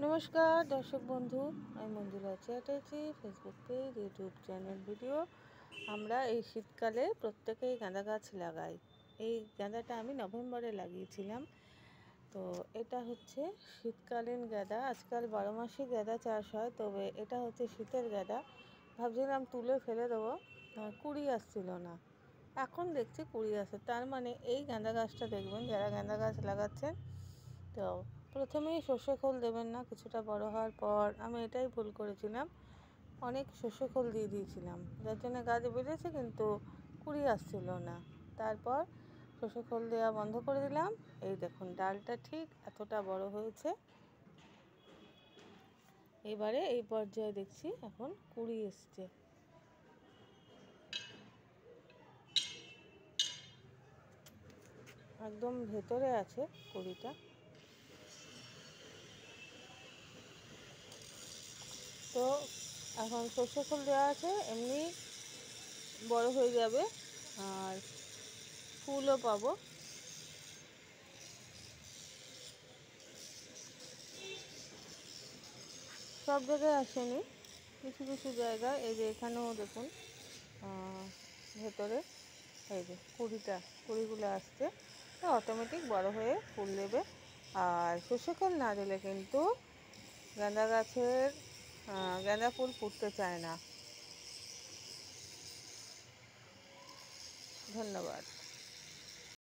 নমস্কার দর্শক বন্ধু, আমি Manjula Chatterjee. Facebook page, YouTube channel video. আমরা এই শীতকালে প্রত্যেকেই গাঁদা গাছ লাগাই। এই গাঁদাটা আমি নভেম্বরে লাগিয়েছিলাম। তো এটা হচ্ছে শীতকালীন গাঁদা। আজকাল 12 মাসই গাঁদা চাষ হয়, তবে এটা হচ্ছে শীতের গাঁদা। ভাবছিলাম তুলে ফেলে দেবো, কুড়ি আসছিল না। এখন দেখছি কুড়ি আসে। তার মানে এই গাঁদা গাছটা দেখবেন, যারা গাঁদা গাছ লাগাচ্ছেন, তো প্রথমেই সর্ষে খোল দেবেন না। কিছুটা বড় হওয়ার পর আমি এটাই ভুল করেছিলাম, অনেক সর্ষে খোল দিয়ে দিয়েছিলাম, যার জন্য গাছ বেড়েছে কিন্তু কুড়ি আসছিল না। তারপর সর্ষে খোল দেওয়া বন্ধ করে দিলাম। এই দেখুন, ডালটা ঠিক এতটা বড় হয়েছে। এবারে এই পর্যায়ে দেখছি এখন কুড়ি এসছে। একদম ভেতরে আছে কুড়িটা। তো এখন সর্ষে খোল দেওয়া আছে, এমনি বড় হয়ে যাবে আর ফুলও পাবো। সব জায়গায় আসেনি, কিছু কিছু জায়গায়। এই যে এখানেও দেখুন, ভেতরে এই যে কুড়িগুলো আসছে। অটোমেটিক বড় হয়ে ফুল দেবে। আর সর্ষে খোল না দিলে কিন্তু গাঁদা গাছের গাঁদা ফুল ফুটতে চায় না। ধন্যবাদ।